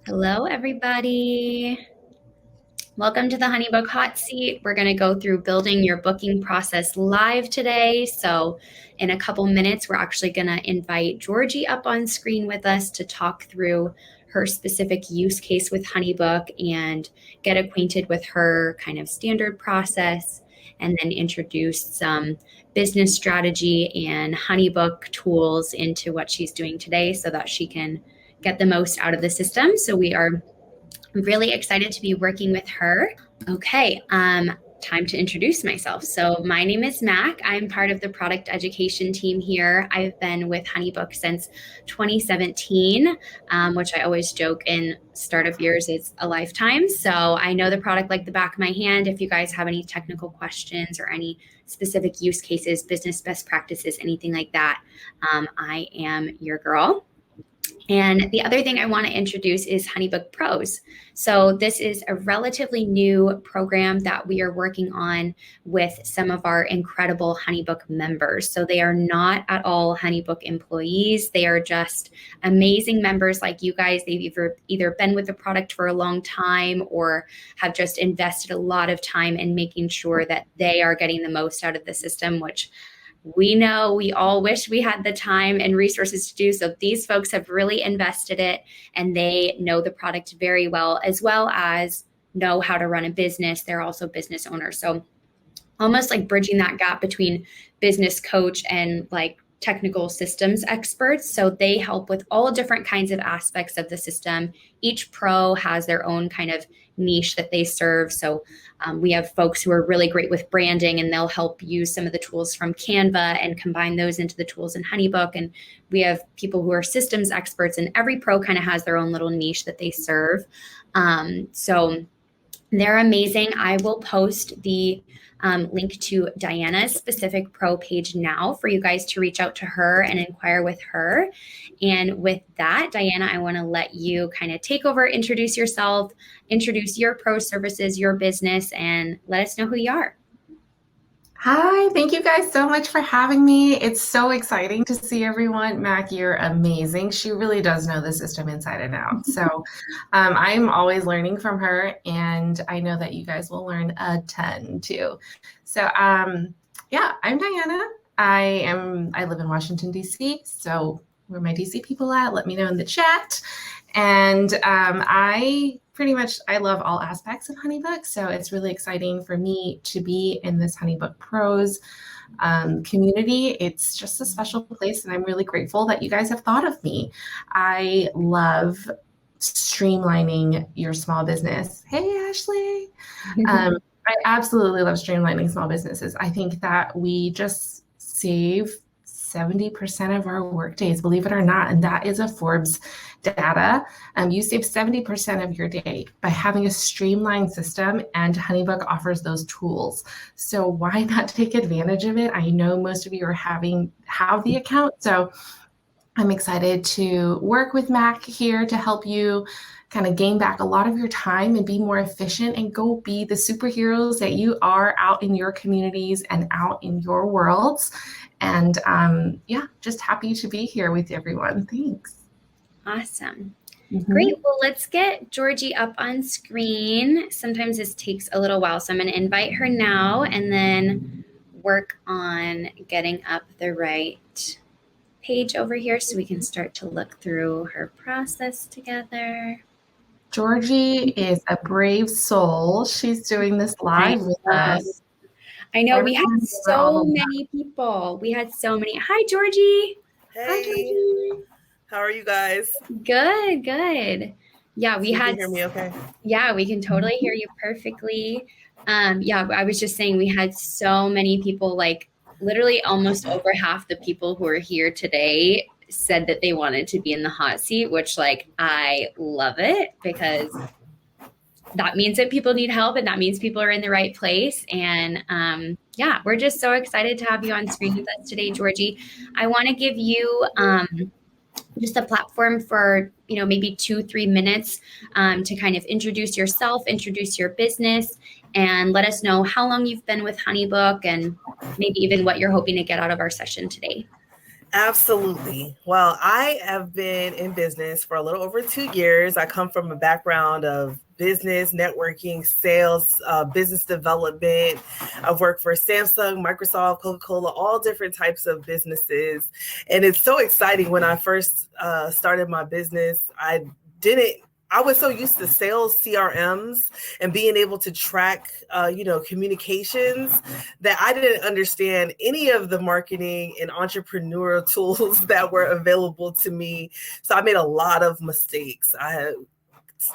Hello, everybody. Welcome to the HoneyBook Hot Seat. We're going to go through building your booking process live today. So in a couple minutes, we're actually going to invite Jorgie up on screen with us to talk through her specific use case with HoneyBook and get acquainted with her kind of standard process, and then introduce some business strategy and HoneyBook tools into what she's doing today so that she can get the most out of the system. So we are really excited to be working with her. Okay, time to introduce myself. So my name is Mac. I'm part of the product education team here. I've been with HoneyBook since 2017, which I always joke in start of years is a lifetime. So I know the product like the back of my hand. If you guys have any technical questions or any specific use cases, business best practices, anything like that, I am your girl. And the other thing I want to introduce is HoneyBook Pros. So this is a relatively new program that we are working on with some of our incredible HoneyBook members. So they are not at all HoneyBook employees. They are just amazing members like you guys. They've either been with the product for a long time or have just invested a lot of time in making sure that they are getting the most out of the system, which we know we all wish we had the time and resources to do. So these folks have really invested it and they know the product very well as know how to run a business. They're also business owners. So almost like bridging that gap between business coach and like technical systems experts. So they help with all different kinds of aspects of the system. Each pro has their own kind of niche that they serve. So we have folks who are really great with branding and they'll help use some of the tools from Canva and combine those into the tools in HoneyBook. And we have people who are systems experts, and every pro kind of has their own little niche that they serve. So they're amazing. I will post the link to Diana's specific pro page now for you guys to reach out to her and inquire with her. And with that, Diana, I want to let you kind of take over, introduce yourself, introduce your pro services, your business, and let us know who you are. Hi, thank you guys so much for having me. It's so exciting to see everyone. Mac, you're amazing. She really does know the system inside and out. So I'm always learning from her, and I know that you guys will learn a ton too. So yeah, I'm Diana. I live in Washington, D.C., so where my DC people at, let me know in the chat. And I love all aspects of HoneyBook, so it's really exciting for me to be in this HoneyBook Pros community. It's just a special place, and I'm really grateful that you guys have thought of me. I love streamlining your small business. Hey, Ashley. I absolutely love streamlining small businesses. I think that we just save 70% of our work days, believe it or not, and that is a Forbes data. You save 70% of your day by having a streamlined system, and HoneyBook offers those tools. So why not take advantage of it? I know most of you have the account, so I'm excited to work with Mac here to help you kind of gain back a lot of your time and be more efficient and go be the superheroes that you are out in your communities and out in your worlds. And yeah, just happy to be here with everyone. Thanks. Awesome. Great. Well, let's get Jorgie up on screen. Sometimes this takes a little while, so I'm going to invite her now and then work on getting up the right page over here so we can start to look through her process together. Jorgie is a brave soul. She's doing this live with us. I know we had so many people. We had so many. Hi, Jorgie. Hey. Hi, Jorgie. How are you guys? Good, good. Yeah, we had. Can you hear me okay? Yeah, we can totally hear you perfectly. Yeah, I was just saying we had so many people, like literally almost over half the people who are here today said that they wanted to be in the hot seat, which like I love it because that means that people need help and that means people are in the right place. And yeah, we're just so excited to have you on screen with us today, Jorgie. I want to give you just a platform for, maybe 2-3 minutes to kind of introduce yourself, introduce your business, and let us know how long you've been with HoneyBook and maybe even what you're hoping to get out of our session today. Absolutely. Well, I have been in business for a little over 2 years. I come from a background of business, networking, sales, business development. I've worked for Samsung, Microsoft, Coca-Cola, all different types of businesses. And it's so exciting. When I first started my business, I was so used to sales CRMs and being able to track, communications, that I didn't understand any of the marketing and entrepreneurial tools that were available to me. So I made a lot of mistakes. I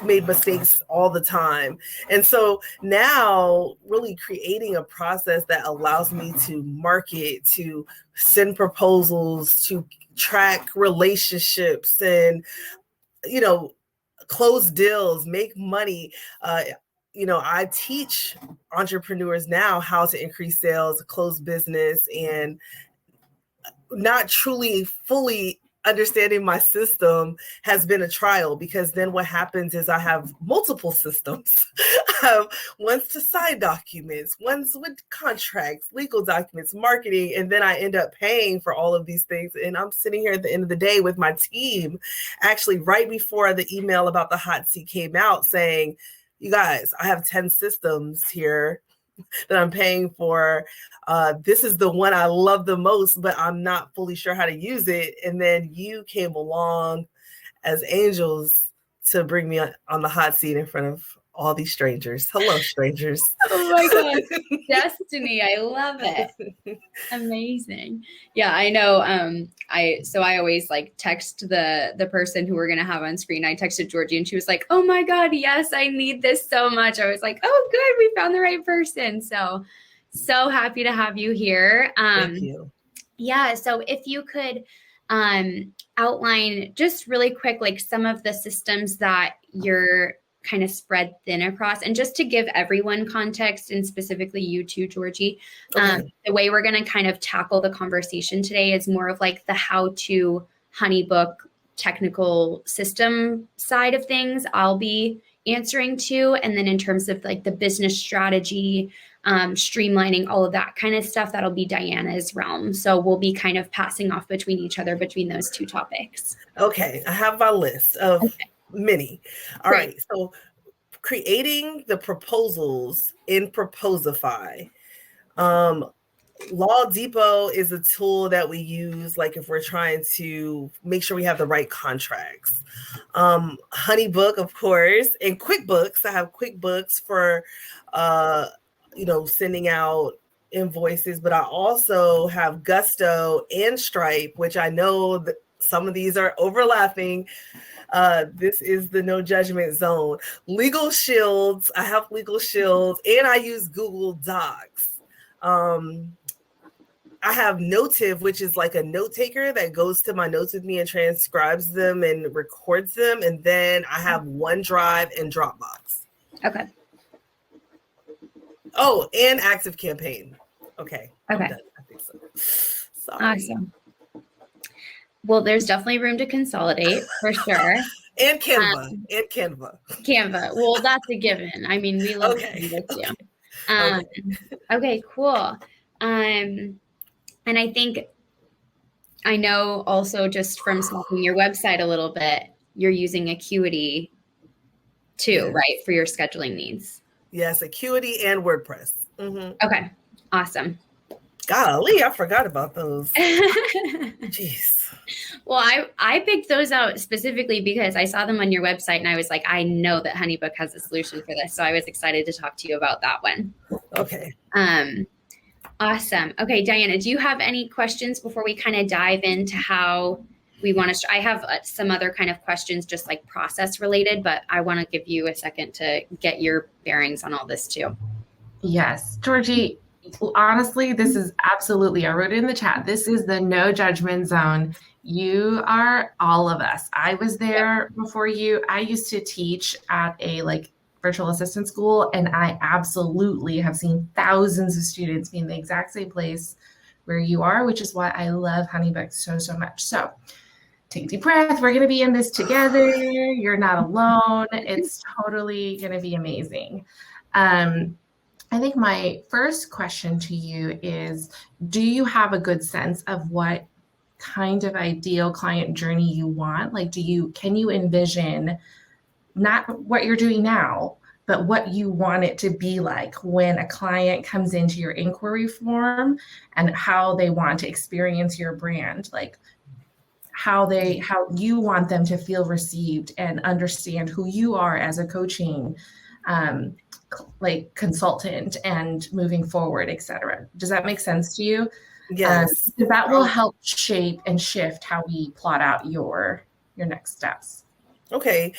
made mistakes all the time. And so now really creating a process that allows me to market, to send proposals, to track relationships and, close deals, make money. I teach entrepreneurs now how to increase sales, close business, and not truly fully understanding my system has been a trial, because then what happens is I have multiple systems. I have ones to sign documents, ones with contracts, legal documents, marketing, and then I end up paying for all of these things. And I'm sitting here at the end of the day with my team, actually right before the email about the hot seat came out, saying, you guys, I have 10 systems here that I'm paying for. This is the one I love the most, but I'm not fully sure how to use it. And then you came along as angels to bring me on the hot seat in front of all these strangers. Hello, strangers. Oh my God. Destiny. I love it. Amazing. Yeah, I know. I always text the person who we're going to have on screen. I texted Jorgie and she was like, oh my God, yes, I need this so much. I was like, oh, good. We found the right person. So happy to have you here. Thank you. Yeah. So if you could outline just really quick, some of the systems that you're kind of spread thin across, and just to give everyone context, and specifically you too, Jorgie, Okay. The way we're going to kind of tackle the conversation today is more of the how-to HoneyBook technical system side of things I'll be answering to. And then in terms of the business strategy, streamlining, all of that kind of stuff, that'll be Diana's realm. So we'll be kind of passing off between each other between those two topics. Okay. I have my list of many. All right. So creating the proposals in Proposify. Law Depot is a tool that we use if we're trying to make sure we have the right contracts. HoneyBook, of course, and QuickBooks. I have QuickBooks for sending out invoices, but I also have Gusto and Stripe, which I know that some of these are overlapping. This is the no judgment zone. Legal Shields. I have Legal Shields, and I use Google Docs. I have Notive, which is a note taker that goes to my notes with me and transcribes them and records them. And then I have OneDrive and Dropbox. Okay. Oh, and Active Campaign. Okay. Okay. I think so. Sorry. Awesome. Well, there's definitely room to consolidate for sure. And Canva. Canva. Well, that's a given. I mean, we love Canva too. Okay, cool. And I know also just from stalking your website a little bit, you're using Acuity too, right? For your scheduling needs. Yes, Acuity and WordPress. Mm-hmm. Okay, awesome. Golly, I forgot about those. Jeez. Well, I picked those out specifically because I saw them on your website and I was like, I know that HoneyBook has a solution for this. So I was excited to talk to you about that one. Okay. Awesome. Okay, Diana, do you have any questions before we kind of dive into how we want to? I have some other kind of questions, just process related, but I want to give you a second to get your bearings on all this too. Yes, Jorgie. Honestly, this is absolutely, I wrote it in the chat, this is the no judgment zone. You are all of us. I was there before you. I used to teach at a virtual assistant school, and I absolutely have seen thousands of students be in the exact same place where you are, which is why I love HoneyBook so much. So take a deep breath. We're going to be in this together. You're not alone. It's totally going to be amazing. I think my first question to you is, do you have a good sense of what kind of ideal client journey you want? Like, can you envision not what you're doing now, but what you want it to be like when a client comes into your inquiry form and how they want to experience your brand, like how you want them to feel received and understand who you are as a coaching like consultant and moving forward, etc. Does that make sense to you? Yes. That will help shape and shift how we plot out your next steps. Okay.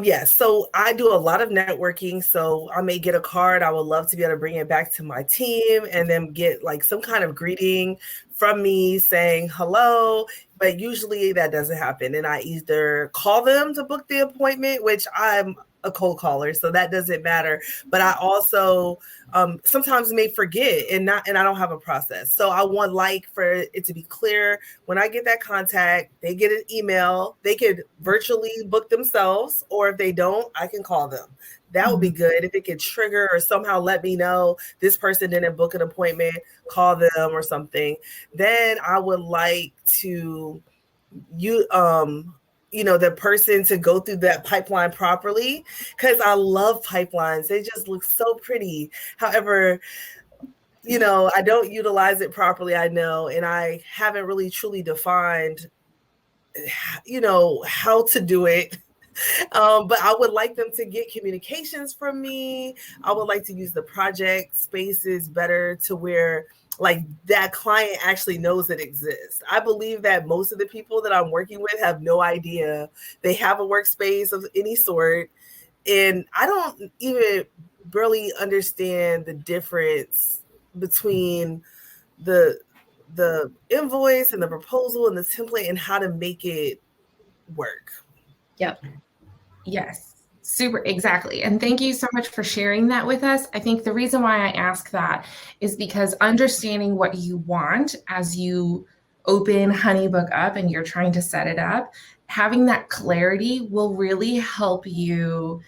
Yes. So I do a lot of networking. So I may get a card. I would love to be able to bring it back to my team and then get like some kind of greeting from me saying hello. But usually that doesn't happen. And I either call them to book the appointment, which I'm a cold caller, so that doesn't matter. But I also sometimes may forget and I don't have a process. So I want for it to be clear when I get that contact, they get an email, they could virtually book themselves, or if they don't, I can call them. That would be good. If it could trigger or somehow let me know this person didn't book an appointment, call them or something. Then I would like to the person to go through that pipeline properly, because I love pipelines. They just look so pretty. However, I don't utilize it properly, I know, and I haven't really truly defined, how to do it. But I would like them to get communications from me. I would like to use the project spaces better to where like that client actually knows it exists. I believe that most of the people that I'm working with have no idea they have a workspace of any sort. And I don't even barely understand the difference between the invoice and the proposal and the template and how to make it work. Yep. Yes, super, exactly. And thank you so much for sharing that with us. I think the reason why I ask that is because understanding what you want as you open HoneyBook up and you're trying to set it up, having that clarity will really help you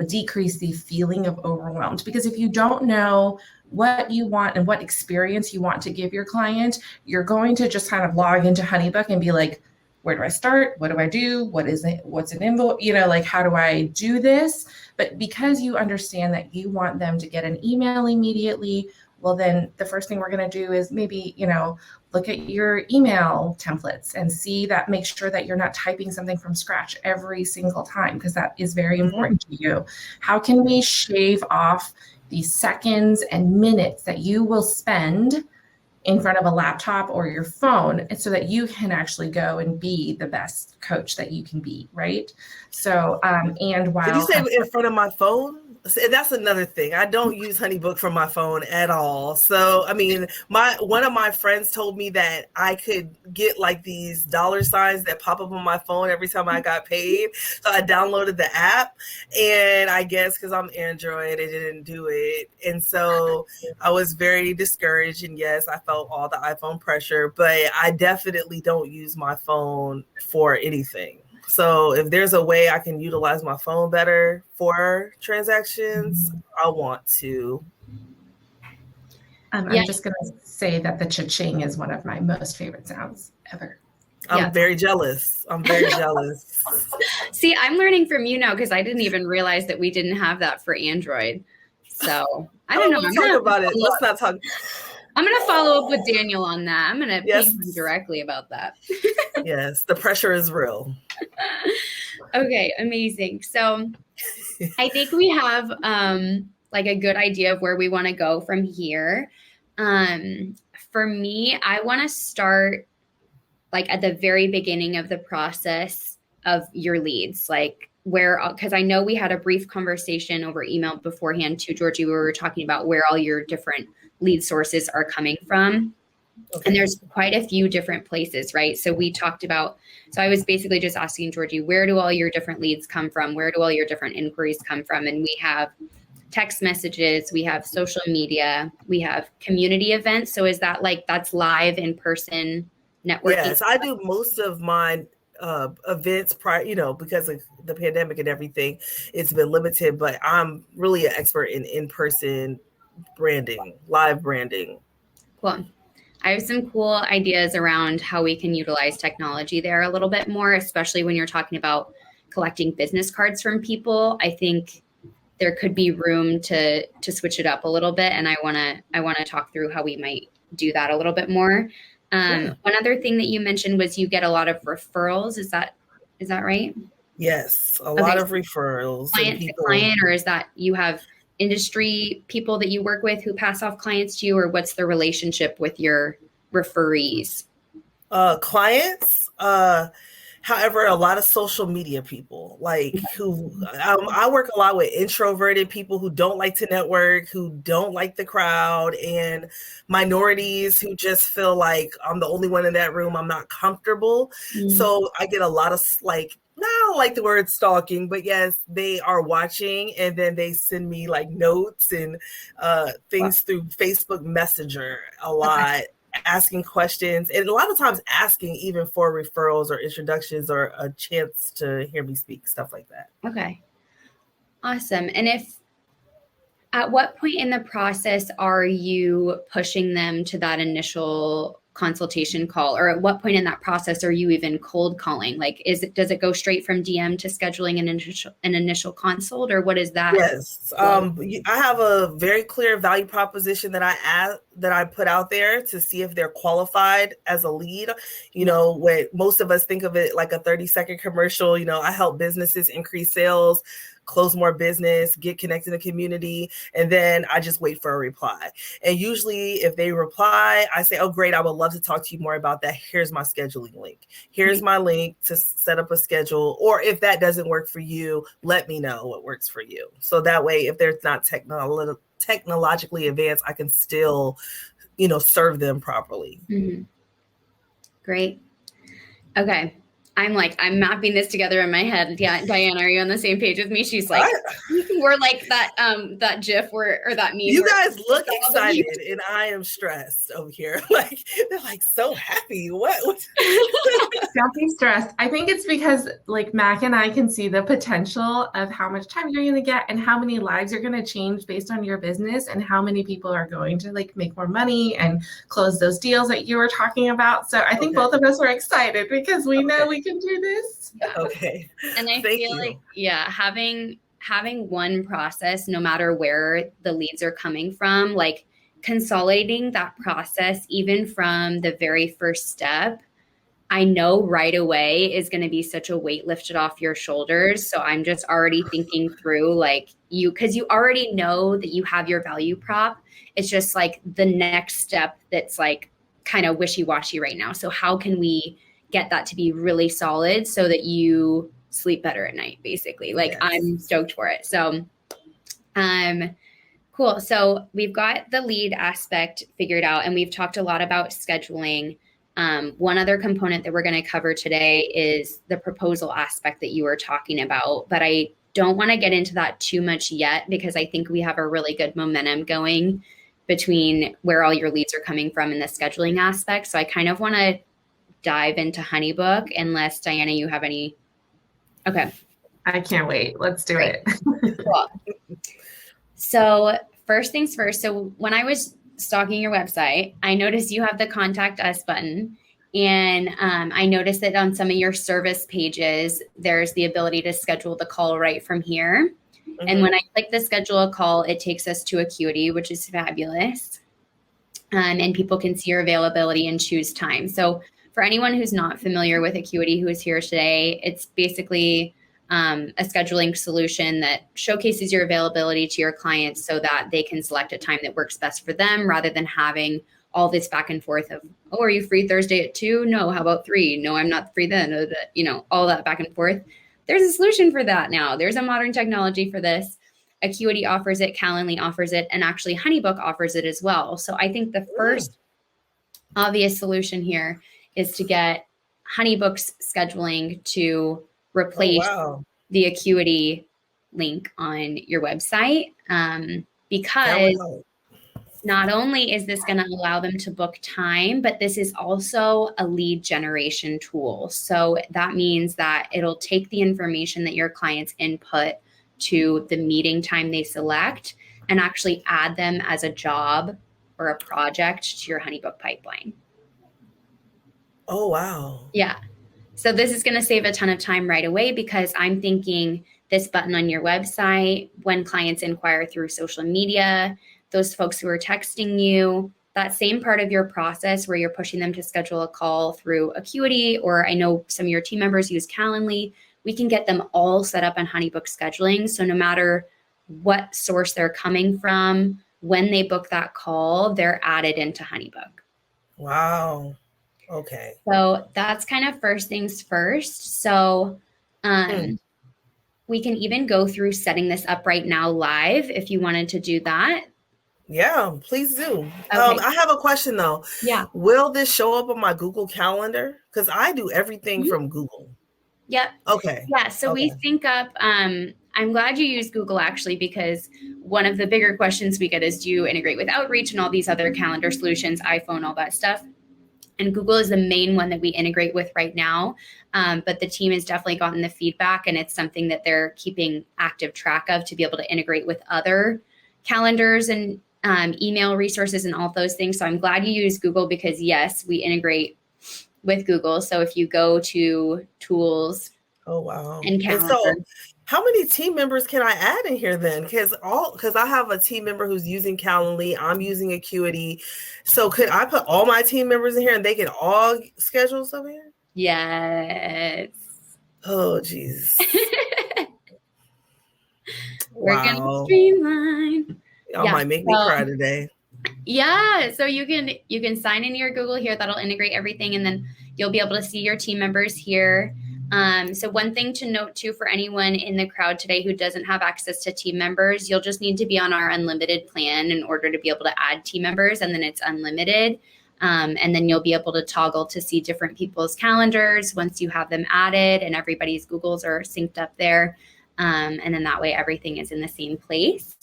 decrease the feeling of overwhelmed. Because if you don't know what you want and what experience you want to give your client, you're going to just kind of log into HoneyBook and be like, where do I start? What do I do? What is it? What's an invoice? Like, how do I do this? But because you understand that you want them to get an email immediately, well, then the first thing we're going to do is maybe, look at your email templates and make sure that you're not typing something from scratch every single time, because that is very important to you. How can we shave off the seconds and minutes that you will spend in front of a laptop or your phone, and so that you can actually go and be the best coach that you can be, right? So, and while— Did you say in front of my phone? That's another thing. I don't use HoneyBook from my phone at all. So, I mean, one of my friends told me that I could get like these dollar signs that pop up on my phone every time I got paid. So I downloaded the app, and I guess because I'm Android, it didn't do it. And so I was very discouraged. And yes, I felt all the iPhone pressure, but I definitely don't use my phone for anything. So if there's a way I can utilize my phone better for transactions, I want to. I'm just going to say that the cha-ching is one of my most favorite sounds ever. I'm very jealous. I'm very jealous. See, I'm learning from you now, because I didn't even realize that we didn't have that for Android. So I don't know. Let's talk about it. Let's not talk. I'm going to follow up with Daniel on that. I'm going to ping him directly about that. Yes, the pressure is real. Okay, amazing. So I think we have like a good idea of where we want to go from here. For me, I want to start like at the very beginning of the process of your leads, like because I know we had a brief conversation over email beforehand too, Jorgie, where we were talking about where all your different lead sources are coming from. Okay. And there's quite a few different places, right? So we talked about, so I was basically just asking Jorgie, where do all your different leads come from? Where do all your different inquiries come from? And we have text messages, we have social media, we have community events. So is that like, that's live in person networking? Yes, I do most of my events prior, because of the pandemic and everything, it's been limited, but I'm really an expert in in-person branding, live branding. Cool. I have some cool ideas around how we can utilize technology there a little bit more, especially when you're talking about collecting business cards from people. I think there could be room to switch it up a little bit, and I wanna talk through how we might do that a little bit more. Yeah. One other thing that you mentioned was you get a lot of referrals. Is that right? Yes, a Okay, lot so of referrals and client to people. client, or is that you have industry people that you work with who pass off clients to you, or what's the relationship with your referees? Clients. However, a lot of social media people, like who I work a lot with introverted people who don't like to network, who don't like the crowd, and minorities who just feel like I'm the only one in that room. I'm not comfortable. So I get a lot of like, I don't like the word stalking, but yes, they are watching and then they send me like notes and things through Facebook Messenger a lot. Asking questions and a lot of times asking even for referrals or introductions or a chance to hear me speak, stuff like that. Okay. Awesome. And at what point in the process are you pushing them to that initial consultation call, or at what point in that process are you even cold calling? Like, does it go straight from DM to scheduling an initial consult, or what is that? Yes. I have a very clear value proposition that I put out there to see if they're qualified as a lead. You know, when most of us think of it like a 30-second commercial, you know, I help businesses increase sales, close more business, get connected to the community, and then I just wait for a reply. And usually if they reply, I say, oh, great, I would love to talk to you more about that. Here's my scheduling link. Here's my link to set up a schedule. Or if that doesn't work for you, let me know what works for you. So that way, if they're not technologically advanced, I can still, you know, serve them properly. Mm-hmm. Great. Okay. I'm mapping this together in my head. Yeah, Diane, are you on the same page with me? She's like, we're like that GIF or that meme. You guys look excited and I am stressed over here. Like, they're like so happy. What? Don't be stressed. I think it's because like Mac and I can see the potential of how much time you're going to get and how many lives you're going to change based on your business and how many people are going to like make more money and close those deals that you were talking about. So I think both of us are excited because we know we can do this. Yeah. Okay. And I feel like, having one process, no matter where the leads are coming from, like consolidating that process, even from the very first step, I know right away is going to be such a weight lifted off your shoulders. So I'm just already thinking through like because you already know that you have your value prop. It's just like the next step that's like kind of wishy-washy right now. So how can we get that to be really solid so that you sleep better at night, basically? Like, yes. I'm stoked for it. So, cool. So we've got the lead aspect figured out, and we've talked a lot about scheduling. One other component that we're going to cover today is the proposal aspect that you were talking about, but I don't want to get into that too much yet because I think we have a really good momentum going between where all your leads are coming from and the scheduling aspect. So I kind of want to dive into HoneyBook, unless Diana, you have any. Okay. I can't wait. Let's do it. Cool. So first things first. So when I was stalking your website, I noticed you have the contact us button. And I noticed that on some of your service pages, there's the ability to schedule the call right from here. Mm-hmm. And when I click the schedule a call, it takes us to Acuity, which is fabulous. And people can see your availability and choose time. So for anyone who's not familiar with Acuity who is here today, it's basically a scheduling solution that showcases your availability to your clients so that they can select a time that works best for them rather than having all this back and forth of, oh, are you free Thursday at 2? No, how about 3? No, I'm not free then. All that back and forth. There's a solution for that now. There's a modern technology for this. Acuity offers it, Calendly offers it, and actually HoneyBook offers it as well. So I think the first obvious solution here is to get HoneyBook's scheduling to replace the Acuity link on your website, because not only is this going to allow them to book time, but this is also a lead generation tool. So that means that it'll take the information that your clients input to the meeting time they select and actually add them as a job or a project to your HoneyBook pipeline. Oh, wow. Yeah. So this is going to save a ton of time right away, because I'm thinking this button on your website, when clients inquire through social media, those folks who are texting you, that same part of your process where you're pushing them to schedule a call through Acuity, or I know some of your team members use Calendly, we can get them all set up on HoneyBook scheduling. So no matter what source they're coming from, when they book that call, they're added into HoneyBook. Wow. Okay. So that's kind of first things first. So we can even go through setting this up right now live if you wanted to do that. Yeah, please do. Okay. I have a question though. Yeah. Will this show up on my Google Calendar? Because I do everything from Google. Yep. Okay. Yeah. So we sync up. I'm glad you use Google, actually, because one of the bigger questions we get is, do you integrate with Outreach and all these other calendar solutions, iPhone, all that stuff? And Google is the main one that we integrate with right now. But the team has definitely gotten the feedback, and it's something that they're keeping active track of to be able to integrate with other calendars and email resources and all those things. So I'm glad you use Google, because yes, we integrate with Google. So if you go to tools, oh wow, and calendar. And so how many team members can I add in here then? Because I have a team member who's using Calendly, I'm using Acuity. So could I put all my team members in here and they can all schedule stuff here? Yes. Oh geez. We're gonna streamline. Y'all might make me cry today. Yeah, so you can sign in your Google here. That'll integrate everything, and then you'll be able to see your team members here. So one thing to note too, for anyone in the crowd today who doesn't have access to team members, you'll just need to be on our unlimited plan in order to be able to add team members, and then it's unlimited. And then you'll be able to toggle to see different people's calendars once you have them added, and everybody's Googles are synced up there. And then that way everything is in the same place.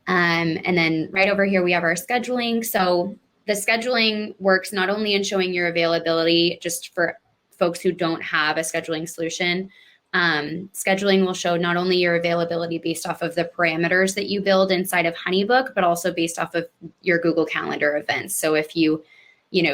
And then right over here, we have our scheduling. So the scheduling works not only in showing your availability, just for folks who don't have a scheduling solution. Scheduling will show not only your availability based off of the parameters that you build inside of HoneyBook, but also based off of your Google Calendar events. So if you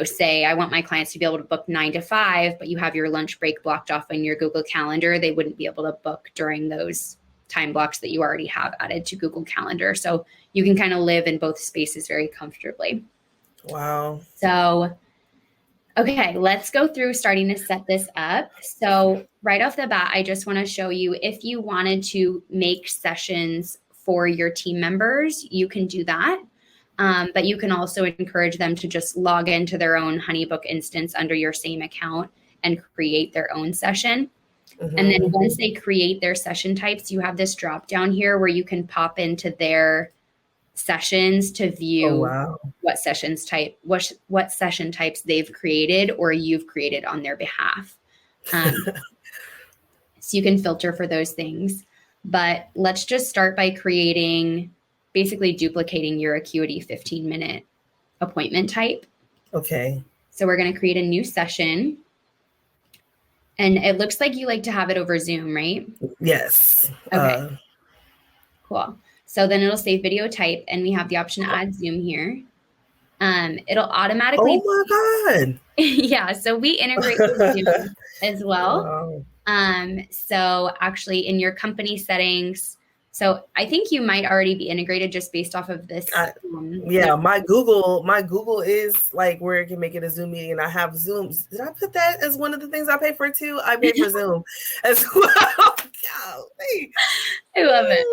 say, I want my clients to be able to book 9 to 5, but you have your lunch break blocked off in your Google Calendar, they wouldn't be able to book during those time blocks that you already have added to Google Calendar. So you can kind of live in both spaces very comfortably. Wow. So, okay, let's go through starting to set this up. So right off the bat, I just want to show you, if you wanted to make sessions for your team members, you can do that. But you can also encourage them to just log into their own HoneyBook instance under your same account and create their own session. Mm-hmm. And then once they create their session types, you have this drop down here where you can pop into their sessions to view what session types they've created or you've created on their behalf. So you can filter for those things. But let's just start by basically duplicating your Acuity 15-minute appointment type. Okay. So we're going to create a new session. And it looks like you like to have it over Zoom, right? Yes. Okay. Cool. So then it'll say video type, and we have the option to add Zoom here. It'll automatically. Oh my God. Yeah. So we integrate with Zoom as well. Wow. So actually in your company settings, so I think you might already be integrated just based off of this. My Google is like where it can make it a Zoom meeting, and I have Zoom. Did I put that as one of the things I pay for too? I pay for Zoom as well. Golly. I love it.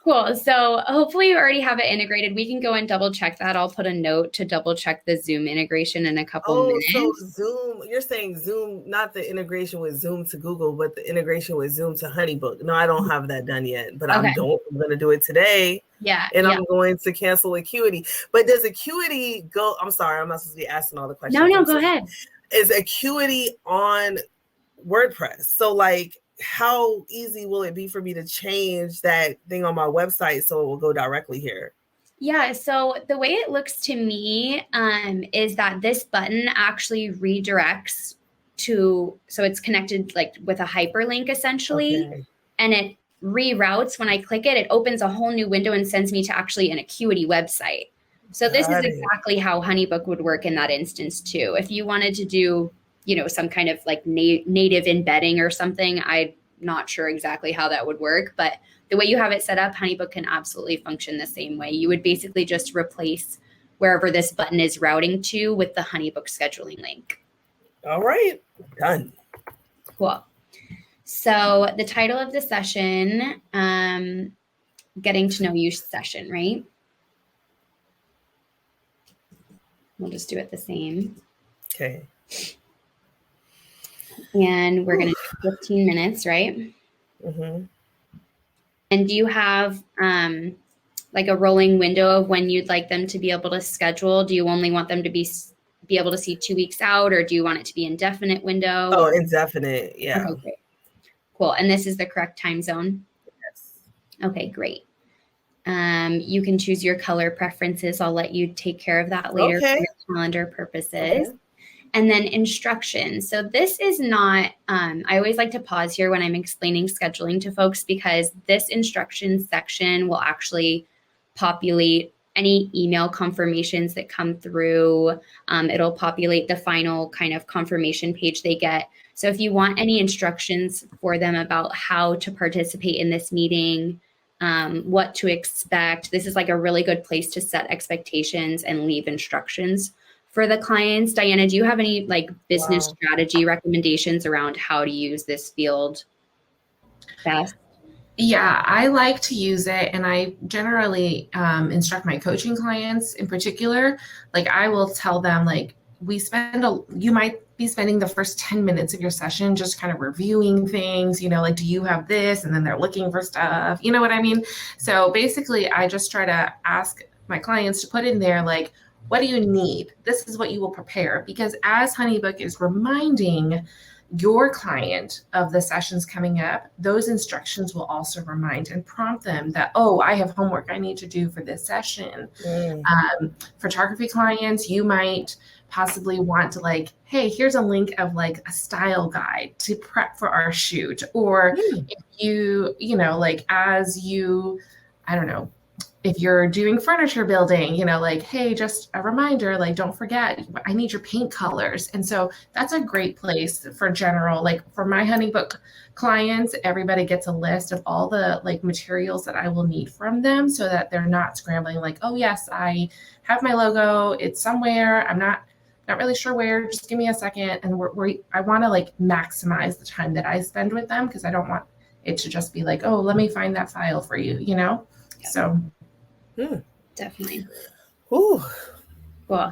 Cool. So hopefully you already have it integrated. We can go and double check that. I'll put a note to double check the Zoom integration in a couple minutes. So Zoom, you're saying Zoom, not the integration with Zoom to Google, but the integration with Zoom to HoneyBook. No, I don't have that done yet, but I'm going to do it today. Yeah. And I'm going to cancel Acuity. But does Acuity go? I'm sorry, I'm not supposed to be asking all the questions. No, go ahead. Is Acuity on WordPress? So like, how easy will it be for me to change that thing on my website so it will go directly here? Yeah, so the way it looks to me is that this button actually redirects so it's connected like with a hyperlink essentially, and it reroutes. When I click it, it opens a whole new window and sends me to actually an Acuity website. So this is Got it. exactly how HoneyBook would work in that instance too. If you wanted to do, some kind of like native embedding or something, I'm not sure exactly how that would work, but the way you have it set up, HoneyBook can absolutely function the same way. You would basically just replace wherever this button is routing to with the HoneyBook scheduling link. All right, done. Cool. So the title of the session, getting to know you session, right? We'll just do it the same. Okay. And we're going to do 15 minutes, right? Mm-hmm. And do you have like a rolling window of when you'd like them to be able to schedule? Do you only want them to be able to see 2 weeks out, or do you want it to be indefinite window? Oh, indefinite. Yeah. Okay, great. Cool. And this is the correct time zone? Yes. Okay, great. You can choose your color preferences. I'll let you take care of that later for your calendar purposes. Okay. And then instructions. So this is not, I always like to pause here when I'm explaining scheduling to folks, because this instructions section will actually populate any email confirmations that come through. It'll populate the final kind of confirmation page they get. So if you want any instructions for them about how to participate in this meeting, what to expect, this is like a really good place to set expectations and leave instructions for the clients. Diana, do you have any like business strategy recommendations around how to use this field best? Yeah, I like to use it, and I generally instruct my coaching clients in particular. Like I will tell them, like, you might be spending the first 10 minutes of your session just kind of reviewing things, like, do you have this? And then they're looking for stuff, you know what I mean? So basically I just try to ask my clients to put in there, like, what do you need? This is what you will prepare, because as HoneyBook is reminding your client of the sessions coming up, those instructions will also remind and prompt them that, oh, I have homework I need to do for this session. Photography clients, you might possibly want to like, hey, here's a link of like a style guide to prep for our shoot. Or if you, like as you, I don't know, if you're doing furniture building, like, hey, just a reminder, like, don't forget, I need your paint colors. And so that's a great place for general, like for my HoneyBook clients, everybody gets a list of all the like materials that I will need from them, so that they're not scrambling like, oh yes, I have my logo, it's somewhere, I'm not really sure where, just give me a second. And I want to like maximize the time that I spend with them, because I don't want it to just be like, oh, let me find that file for you, Yep. So definitely. Ooh. Cool.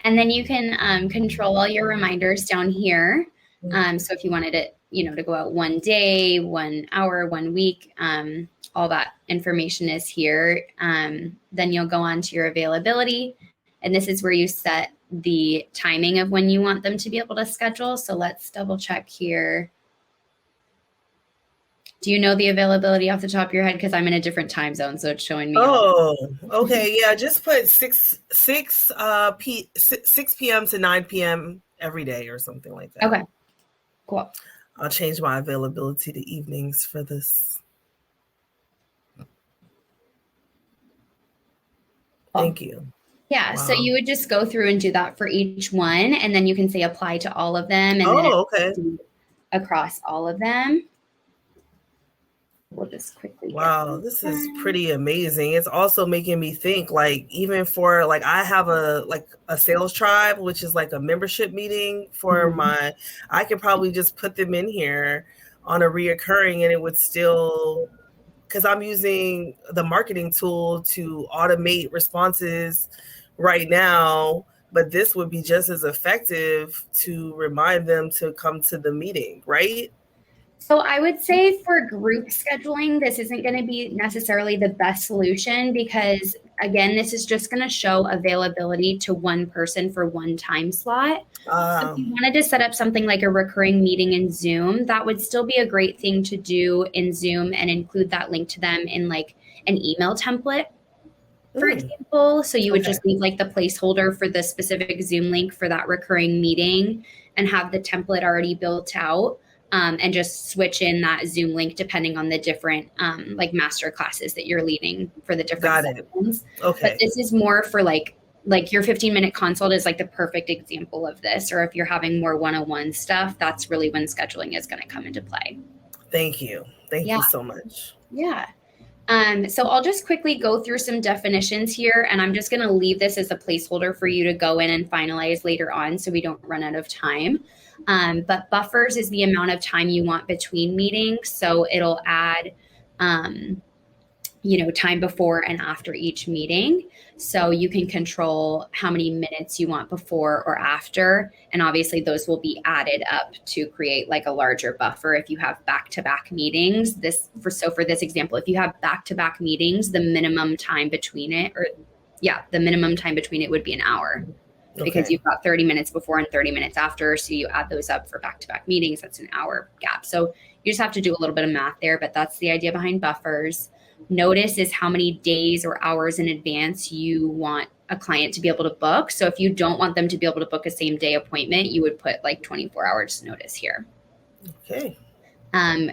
And then you can control all your reminders down here. So if you wanted it, to go out 1 day, 1 hour, 1 week, all that information is here. Then you'll go on to your availability. And this is where you set the timing of when you want them to be able to schedule. So let's double check here. Do you know the availability off the top of your head? Because I'm in a different time zone, so it's showing me. Oh, okay. Yeah, just put 6 p.m. to 9 p.m. every day or something like that. Okay, cool. I'll change my availability to evenings for this. Thank you. Yeah, so you would just go through and do that for each one, and then you can say apply to all of them, and then okay. Across all of them. We'll just quickly. Wow, this is pretty amazing. It's also making me think, like, even for like, I have a sales tribe, which is like a membership meeting for I could probably just put them in here on a reoccurring, and it would still, because I'm using the marketing tool to automate responses right now, but this would be just as effective to remind them to come to the meeting, right? So I would say for group scheduling, this isn't going to be necessarily the best solution, because again, this is just going to show availability to one person for one time slot. So if you wanted to set up something like a recurring meeting in Zoom, that would still be a great thing to do in Zoom, and include that link to them in like an email template, for example. So you would just leave like the placeholder for the specific Zoom link for that recurring meeting and have the template already built out. And just switch in that Zoom link depending on the different like master classes that you're leading for the different sessions. Okay. But this is more for like like your 15-minute consult is like the perfect example of this. Or if you're having more one-on-one stuff, that's really when scheduling is going to come into play. Thank you. Thank you so much. Yeah. So I'll just quickly go through some definitions here, and I'm just going to leave this as a placeholder for you to go in and finalize later on so we don't run out of time. But buffers is the amount of time you want between meetings. So it'll add, time before and after each meeting. So you can control how many minutes you want before or after. And obviously those will be added up to create like a larger buffer if you have back-to-back meetings. For this example, if you have back-to-back meetings, the minimum time between it would be an hour. Because you've got 30 minutes before and 30 minutes after. So you add those up for back-to-back meetings, that's an hour gap. So you just have to do a little bit of math there, but that's the idea behind buffers. Notice is how many days or hours in advance you want a client to be able to book. So if you don't want them to be able to book a same day appointment, you would put like 24 hours notice here. Okay.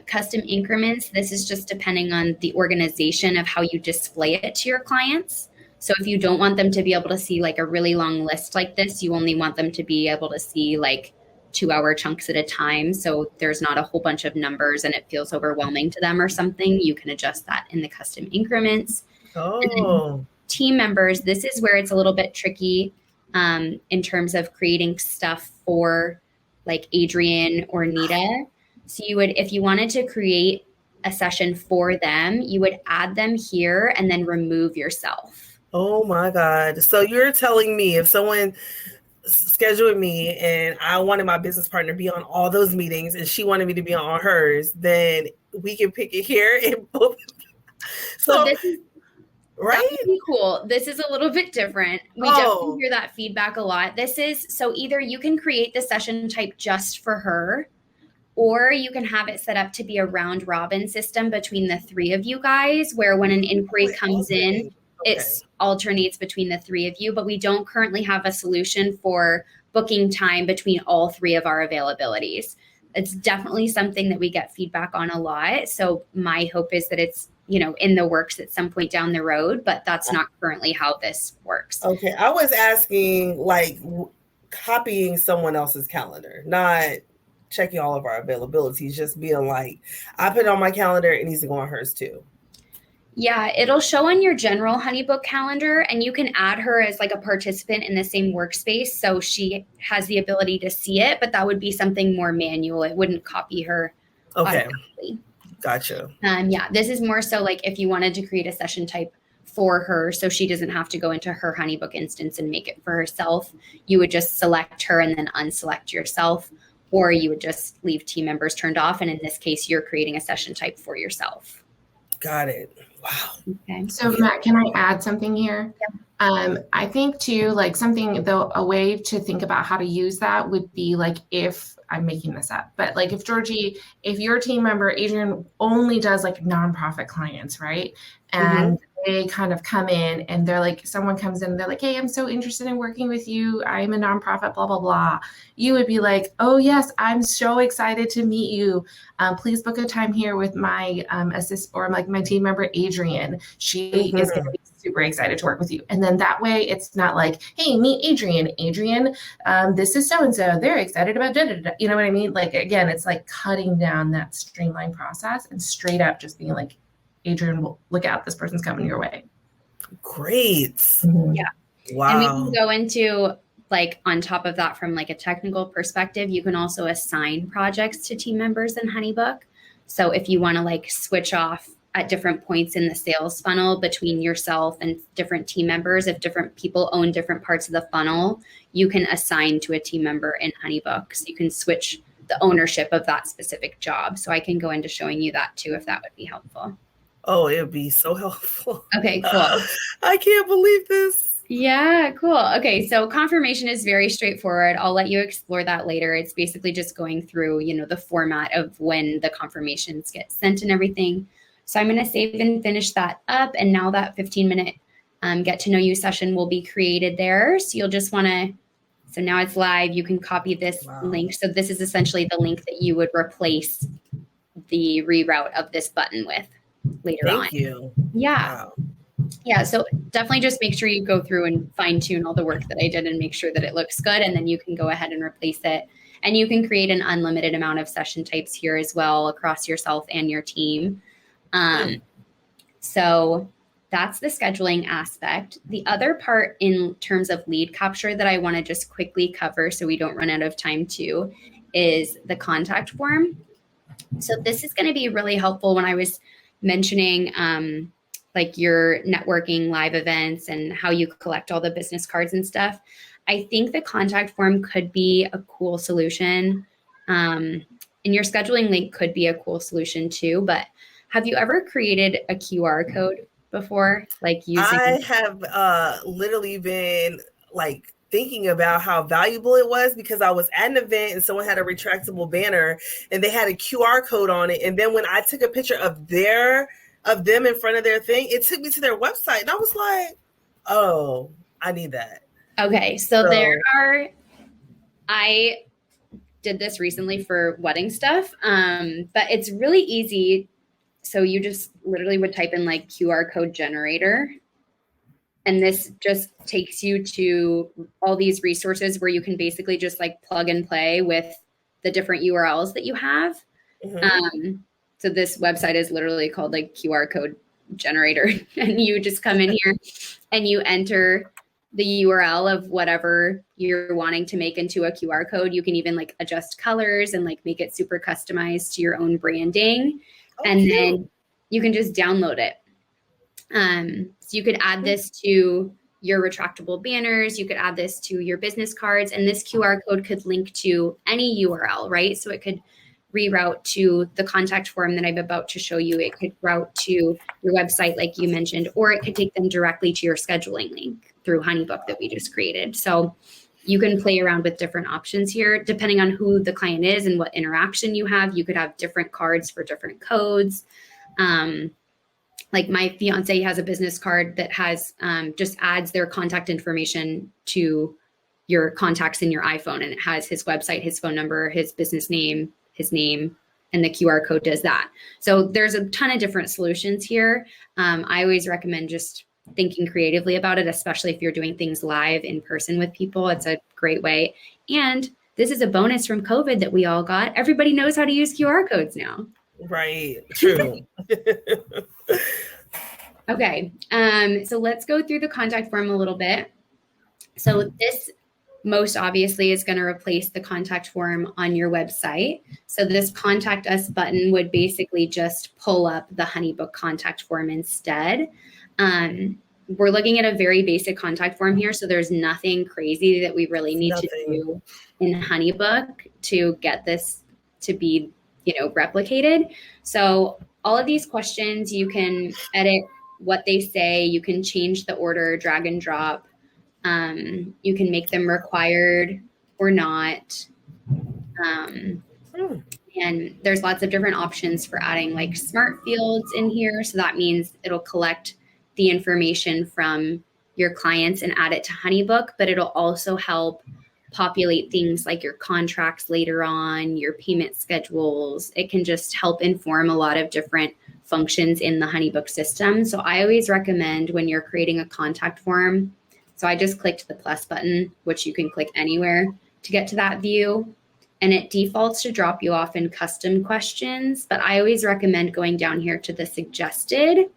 Custom increments. This is just depending on the organization of how you display it to your clients. So if you don't want them to be able to see like a really long list like this, you only want them to be able to see like 2-hour chunks at a time. So there's not a whole bunch of numbers and it feels overwhelming to them or something. You can adjust that in the custom increments. Oh. Team members, this is where it's a little bit tricky in terms of creating stuff for like Adrian or Nita. So you would, if you wanted to create a session for them, you would add them here and then remove yourself. Oh my God. So you're telling me if someone scheduled me and I wanted my business partner to be on all those meetings and she wanted me to be on all hers, then we can pick it here and both. So this is right. That would be cool. This is a little bit different. We definitely hear that feedback a lot. This is, so either you can create the session type just for her, or you can have it set up to be a round robin system between the three of you guys, where when an inquiry comes in, it alternates between the three of you, but we don't currently have a solution for booking time between all three of our availabilities. It's definitely something that we get feedback on a lot. So my hope is that it's, in the works at some point down the road, but that's not currently how this works. Okay. I was asking like copying someone else's calendar, not checking all of our availabilities, just being like, I put it on my calendar, it needs to go on hers too. Yeah, it'll show on your general HoneyBook calendar, and you can add her as like a participant in the same workspace. So she has the ability to see it, but that would be something more manual. It wouldn't copy her automatically. Gotcha. This is more so like if you wanted to create a session type for her, so she doesn't have to go into her HoneyBook instance and make it for herself, you would just select her and then unselect yourself, or you would just leave team members turned off. And in this case, you're creating a session type for yourself. Got it. Wow. Okay. So Matt, can I add something here? Yeah. I think too, like something though, a way to think about how to use that would be like, if I'm making this up, but like if Jorgie, if your team member, Adrian, only does like nonprofit clients, right? And they kind of come in and they're like, someone comes in and they're like, hey, I'm so interested in working with you. I'm a nonprofit, blah, blah, blah. You would be like, oh yes, I'm so excited to meet you. Please book a time here with my assist or like my team member, Adrian. She is going to be super excited to work with you. And then that way it's not like, hey, meet Adrian. Adrian, this is so-and-so. They're excited about da-da-da. You know what I mean? Like, again, it's like cutting down that streamlined process and straight up just being like, Adrian, will look out, this person's coming your way. Great. Yeah. Wow. And we can go into like on top of that from like a technical perspective, you can also assign projects to team members in HoneyBook. So if you want to like switch off at different points in the sales funnel between yourself and different team members, if different people own different parts of the funnel, you can assign to a team member in HoneyBook. So you can switch the ownership of that specific job. So I can go into showing you that too, if that would be helpful. Oh, it would be so helpful. Okay, cool. I can't believe this. Yeah, cool. Okay, so confirmation is very straightforward. I'll let you explore that later. It's basically just going through, the format of when the confirmations get sent and everything. So I'm going to save and finish that up. And now that 15-minute get to know you session will be created there. So you'll just want to, so now it's live. You can copy this link. So this is essentially the link that you would replace the reroute of this button with later on. Thank you. Yeah. Wow. Yeah, so definitely just make sure you go through and fine tune all the work that I did and make sure that it looks good, and then you can go ahead and replace it. And you can create an unlimited amount of session types here as well across yourself and your team. So that's the scheduling aspect. The other part in terms of lead capture that I want to just quickly cover so we don't run out of time too is the contact form. So this is going to be really helpful when I was mentioning like your networking live events and how you collect all the business cards and stuff. I think the contact form could be a cool solution. And your scheduling link could be a cool solution too. But have you ever created a QR code before? Like using? I have literally been like thinking about how valuable it was because I was at an event and someone had a retractable banner and they had a QR code on it. And then when I took a picture of them in front of their thing, it took me to their website. And I was like, oh, I need that. Okay. So I did this recently for wedding stuff, but it's really easy. So you just literally would type in like QR code generator. And this just takes you to all these resources where you can basically just like plug and play with the different URLs that you have. Mm-hmm. So this website is literally called like QR code generator. And you just come in here and you enter the URL of whatever you're wanting to make into a QR code. You can even like adjust colors and like make it super customized to your own branding. And then you can just download it. So you could add this to your retractable banners. You could add this to your business cards, and this QR code could link to any URL, right? So it could reroute to the contact form that I'm about to show you. It could route to your website, like you mentioned, or it could take them directly to your scheduling link through HoneyBook that we just created. So you can play around with different options here, depending on who the client is and what interaction you have. You could have different cards for different codes. Like my fiance has a business card that has just adds their contact information to your contacts in your iPhone. And it has his website, his phone number, his business name, his name, and the QR code does that. So there's a ton of different solutions here. I always recommend just thinking creatively about it, especially if you're doing things live in person with people. It's a great way. And this is a bonus from COVID that we all got. Everybody knows how to use QR codes now. Right. True. Okay. So let's go through the contact form a little bit. So this most obviously is going to replace the contact form on your website. So this contact us button would basically just pull up the HoneyBook contact form instead. We're looking at a very basic contact form here. So there's nothing crazy that we really need to do in HoneyBook to get this to be, replicated. So all of these questions, you can edit what they say. You can change the order, drag and drop. You can make them required or not. And there's lots of different options for adding like smart fields in here. So that means it'll collect the information from your clients and add it to HoneyBook, but it'll also help populate things like your contracts later on, your payment schedules. It can just help inform a lot of different functions in the HoneyBook system. So I always recommend when you're creating a contact form, so I just clicked the plus button, which you can click anywhere to get to that view. And it defaults to drop you off in custom questions. But I always recommend going down here to the suggested,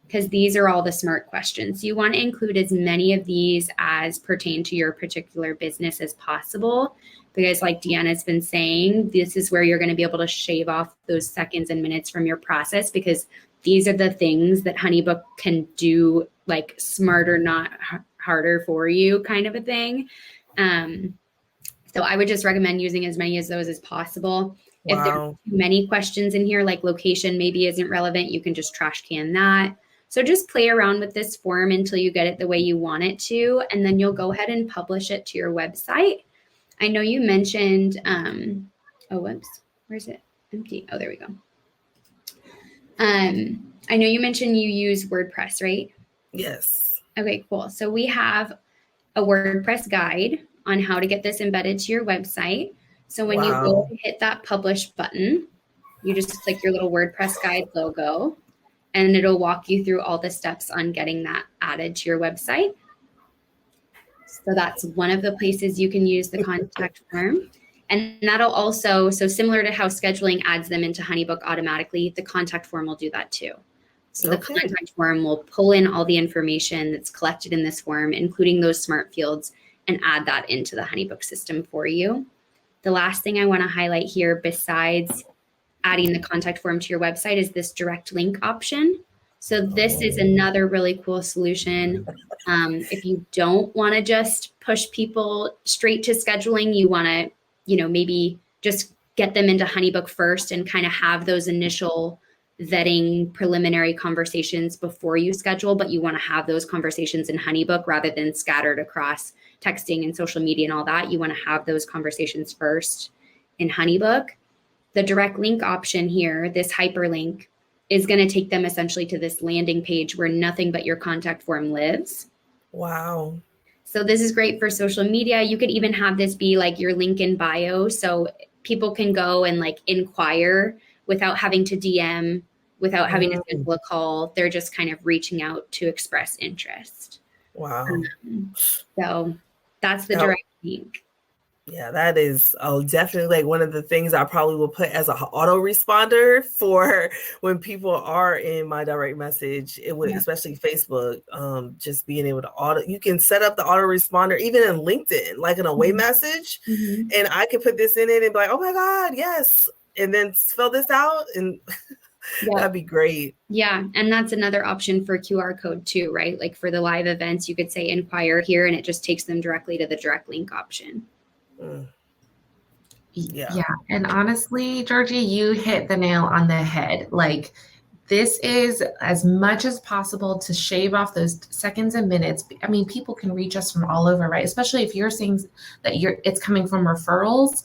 because these are all the smart questions. You want to include as many of these as pertain to your particular business as possible. Because like Deanna's been saying, this is where you're going to be able to shave off those seconds and minutes from your process, because these are the things that HoneyBook can do, like smarter, not harder for you kind of a thing. So I would just recommend using as many of those as possible. Wow. If there are too many questions in here, like location maybe isn't relevant, you can just trash can that. So just play around with this form until you get it the way you want it to, and then you'll go ahead and publish it to your website. I know you mentioned, whoops, where's it? Empty. Oh, there we go. I know you mentioned you use WordPress, right? Yes. Okay, cool. So we have a WordPress guide on how to get this embedded to your website. So when you go to hit that publish button, you just click your little WordPress guide logo. and it'll walk you through all the steps on getting that added to your website. So that's one of the places you can use the contact form. And that'll also, so similar to how scheduling adds them into HoneyBook automatically, the contact form will do that too. So the contact form will pull in all the information that's collected in this form, including those smart fields, and add that into the HoneyBook system for you. The last thing I want to highlight here, besides adding the contact form to your website, is this direct link option. So this is another really cool solution. If you don't want to just push people straight to scheduling, you want to, maybe just get them into HoneyBook first and kind of have those initial vetting preliminary conversations before you schedule, but you want to have those conversations in HoneyBook rather than scattered across texting and social media and all that. You want to have those conversations first in HoneyBook. The direct link option here, this hyperlink, is going to take them essentially to this landing page where nothing but your contact form lives. Wow. So this is great for social media. You could even have this be like your link in bio. So people can go and like inquire without having to DM, without having to schedule a call. They're just kind of reaching out to express interest. Wow. So that's the direct link. Yeah, that is definitely like one of the things I probably will put as an autoresponder for when people are in my direct message. It would, especially Facebook, just being able to you can set up the autoresponder even in LinkedIn, like an away message, and I can put this in it and be like, oh my God, yes, and then spell this out, and that'd be great. Yeah, and that's another option for QR code too, right? Like for the live events, you could say inquire here, and it just takes them directly to the direct link option. Yeah. And honestly, Jorgie, you hit the nail on the head. Like, this is as much as possible to shave off those seconds and minutes. I mean, people can reach us from all over, right? Especially if you're saying that it's coming from referrals.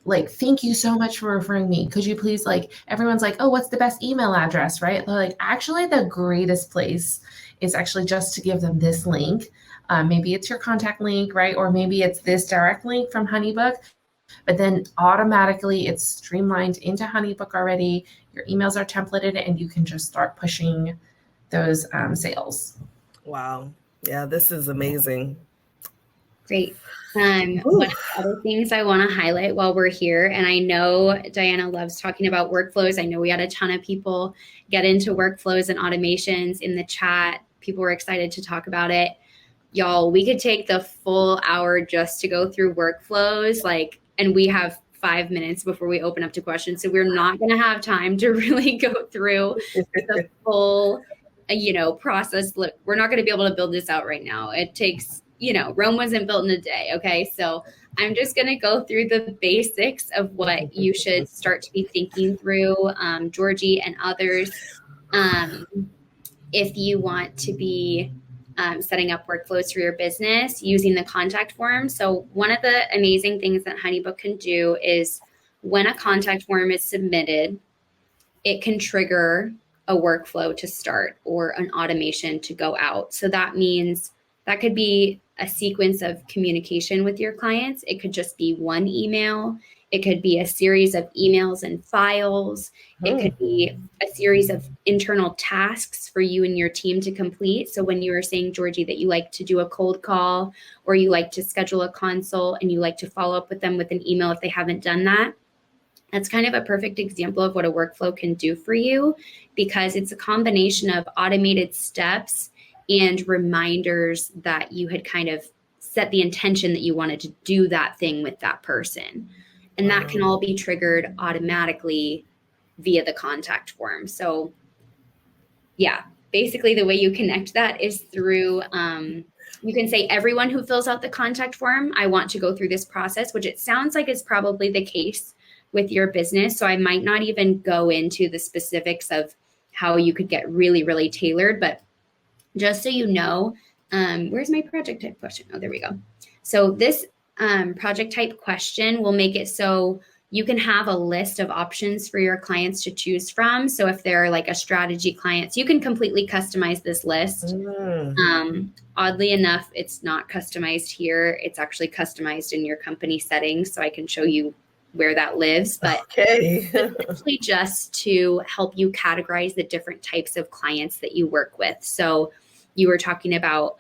Like, thank you so much for referring me. Could you please, like, everyone's like, oh, what's the best email address, right? They're like, actually, the greatest place is actually just to give them this link. Maybe it's your contact link, right? Or maybe it's this direct link from HoneyBook, but then automatically it's streamlined into HoneyBook already. Your emails are templated and you can just start pushing those sales. Wow. Yeah, this is amazing. Great. One of the other things I want to highlight while we're here, and I know Diana loves talking about workflows. I know we had a ton of people get into workflows and automations in the chat. People were excited to talk about it. Y'all, we could take the full hour just to go through workflows, and we have 5 minutes before we open up to questions. So we're not going to have time to really go through the full, process. Look, we're not going to be able to build this out right now. It takes, Rome wasn't built in a day. Okay. So I'm just going to go through the basics of what you should start to be thinking through, Jorgie and others. If you want to be setting up workflows for your business using the contact form. So one of the amazing things that HoneyBook can do is when a contact form is submitted, it can trigger a workflow to start or an automation to go out. So that means that could be a sequence of communication with your clients. It could just be one email. It could be a series of emails and files. It could be a series of internal tasks for you and your team to complete. So when you were saying, Jorgie, that you like to do a cold call or you like to schedule a consult and you like to follow up with them with an email if they haven't done that, that's kind of a perfect example of what a workflow can do for you, because it's a combination of automated steps and reminders that you had kind of set the intention that you wanted to do that thing with that person. And that can all be triggered automatically via the contact form. So yeah, basically the way you connect that is through, you can say everyone who fills out the contact form, I want to go through this process, which it sounds like is probably the case with your business. So I might not even go into the specifics of how you could get really, really tailored, but just so you know, where's my project type question? Oh, there we go. So this project type question will make it so you can have a list of options for your clients to choose from. So if they're like a strategy client, so you can completely customize this list. Oddly enough, it's not customized here. It's actually customized in your company settings. So I can show you where that lives, but okay. it's actually just to help you categorize the different types of clients that you work with. So you were talking about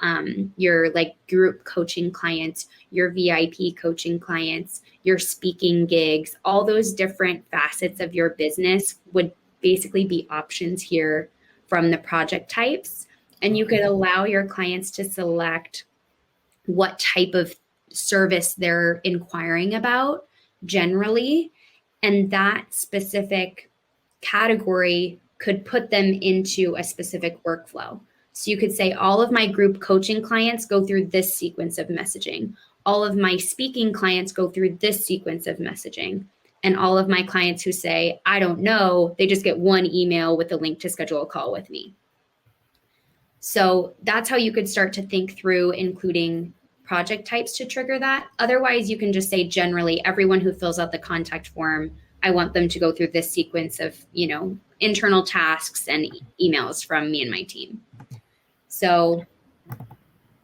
your like group coaching clients, your VIP coaching clients, your speaking gigs, all those different facets of your business would basically be options here from the project types. And you could allow your clients to select what type of service they're inquiring about generally. And that specific category could put them into a specific workflow. So you could say, all of my group coaching clients go through this sequence of messaging. All of my speaking clients go through this sequence of messaging. And all of my clients who say, I don't know, they just get one email with a link to schedule a call with me. So that's how you could start to think through including project types to trigger that. Otherwise, you can just say generally, everyone who fills out the contact form, I want them to go through this sequence of, internal tasks and emails from me and my team. So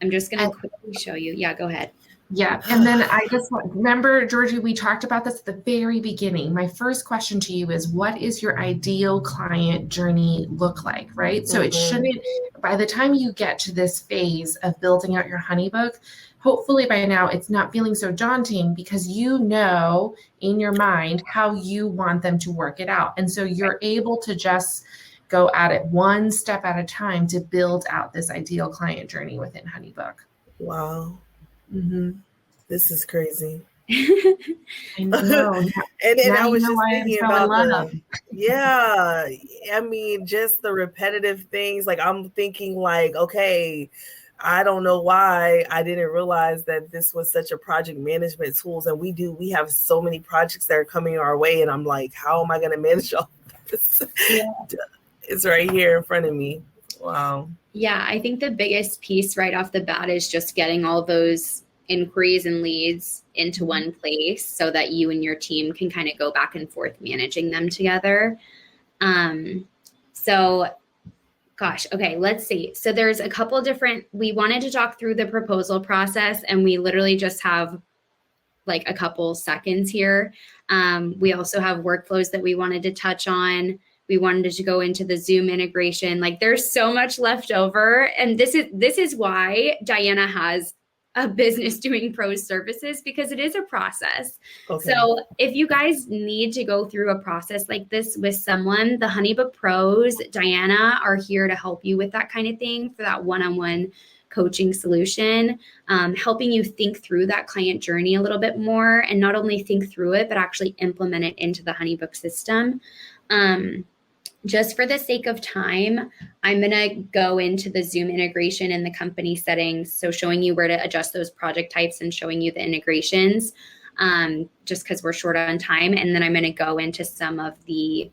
I'm just going to quickly show you. Yeah, go ahead. Yeah. And then I just remember, Jorgie, we talked about this at the very beginning. My first question to you is, what is your ideal client journey look like, right? So it shouldn't, by the time you get to this phase of building out your HoneyBook, hopefully by now it's not feeling so daunting because you know in your mind how you want them to work it out. And so you're able to just go at it one step at a time to build out this ideal client journey within HoneyBook. Wow. Mm-hmm. This is crazy. I know. and I was just thinking about yeah. I mean, just the repetitive things. Like I'm thinking like, okay, I don't know why I didn't realize that this was such a project management tools. And we have so many projects that are coming our way. And I'm like, how am I going to manage all this? Yeah. It's right here in front of me. Wow. Yeah, I think the biggest piece right off the bat is just getting all those inquiries and leads into one place so that you and your team can kind of go back and forth managing them together. Okay, let's see. So there's a couple different, we wanted to talk through the proposal process and we literally just have like a couple seconds here. We also have workflows that we wanted to touch on. We wanted to go into the Zoom integration. Like there's so much left over. And this is why Diana has a business doing pros services, because it is a process. Okay. So if you guys need to go through a process like this with someone, the HoneyBook Pros, Diana, are here to help you with that kind of thing for that one-on-one coaching solution, helping you think through that client journey a little bit more and not only think through it, but actually implement it into the HoneyBook system. Just for the sake of time, I'm going to go into the Zoom integration and the company settings. So showing you where to adjust those project types and showing you the integrations, just because we're short on time. And then I'm going to go into some of the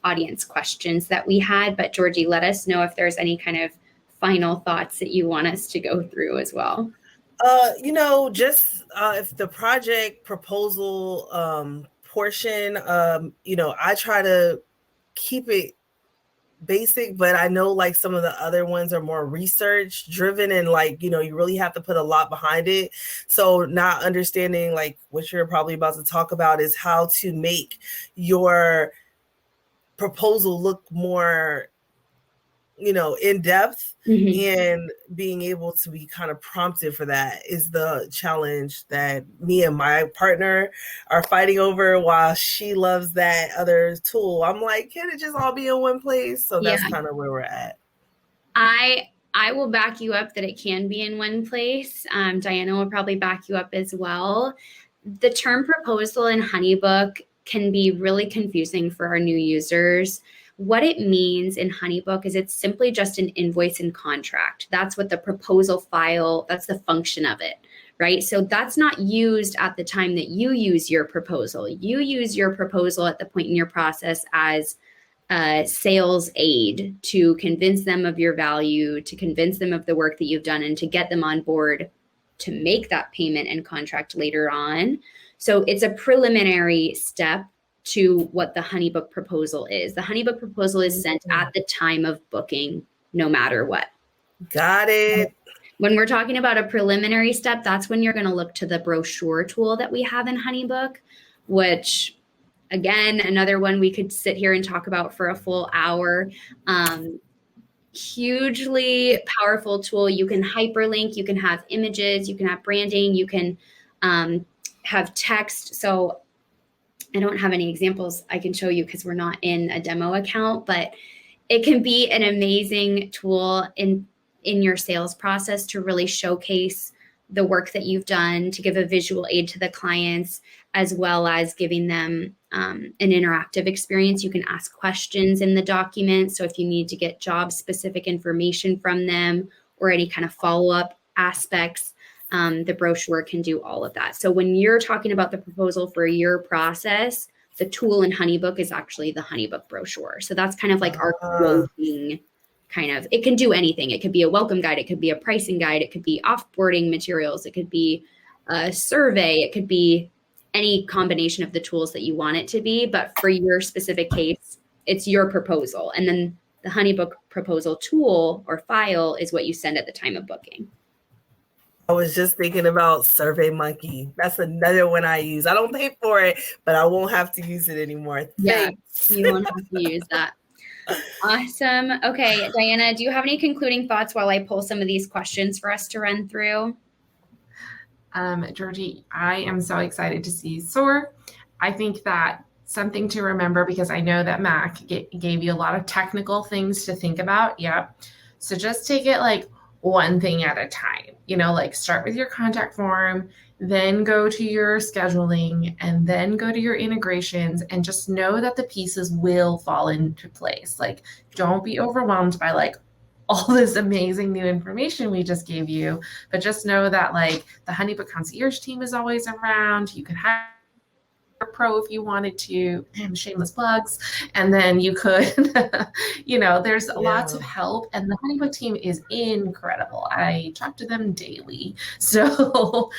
audience questions that we had. But Jorgie, let us know if there's any kind of final thoughts that you want us to go through as well. If the project proposal portion, I try to keep it basic, but I know like some of the other ones are more research driven and like, you really have to put a lot behind it. So not understanding like what you're probably about to talk about is how to make your proposal look more, in depth, and being able to be kind of prompted for that is the challenge that me and my partner are fighting over while she loves that other tool. I'm like, can it just all be in one place? So that's kind of where we're at. I will back you up that it can be in one place. Diana will probably back you up as well. The term proposal in HoneyBook can be really confusing for our new users. What it means in HoneyBook is it's simply just an invoice and contract. That's what the proposal file, that's the function of it, right? So that's not used at the time that you use your proposal. You use your proposal at the point in your process as a sales aid to convince them of your value, to convince them of the work that you've done, and to get them on board to make that payment and contract later on. So it's a preliminary step to what the HoneyBook proposal is. The HoneyBook proposal is sent at the time of booking, no matter what. Got it. When we're talking about a preliminary step, that's when you're going to look to the brochure tool that we have in HoneyBook. which again, another one we could sit here and talk about for a full hour. Hugely powerful tool. You can hyperlink, you can have images, you can have branding, you can have text. So I don't have any examples I can show you because we're not in a demo account, but it can be an amazing tool in your sales process to really showcase the work that you've done, to give a visual aid to the clients, as well as giving them an interactive experience. You can ask questions in the document. So if you need to get job specific information from them or any kind of follow-up aspects, the brochure can do all of that. So when you're talking about the proposal for your process, the tool in HoneyBook is actually the HoneyBook brochure. So that's kind of like our closing kind of, it can do anything. It could be a welcome guide. It could be a pricing guide. It could be offboarding materials. It could be a survey. It could be any combination of the tools that you want it to be. But for your specific case, it's your proposal. And then the HoneyBook proposal tool or file is what you send at the time of booking. I was just thinking about SurveyMonkey. That's another one I use. I don't pay for it, but I won't have to use it anymore. Thanks. Yeah, you won't have to use that. Awesome. Okay, Diana, do you have any concluding thoughts while I pull some of these questions for us to run through? Jorgie, I am so excited to see SOAR. I think that something to remember, because I know that Mac gave you a lot of technical things to think about. Yep. So just take it like one thing at a time, like start with your contact form, then go to your scheduling, and then go to your integrations, and just know that the pieces will fall into place. Like, don't be overwhelmed by like all this amazing new information we just gave you, but just know that like the HoneyBook concierge team is always around. You can have Pro if you wanted to, shameless plugs, and then you could, there's lots of help, and the HoneyBook team is incredible. I talk to them daily. So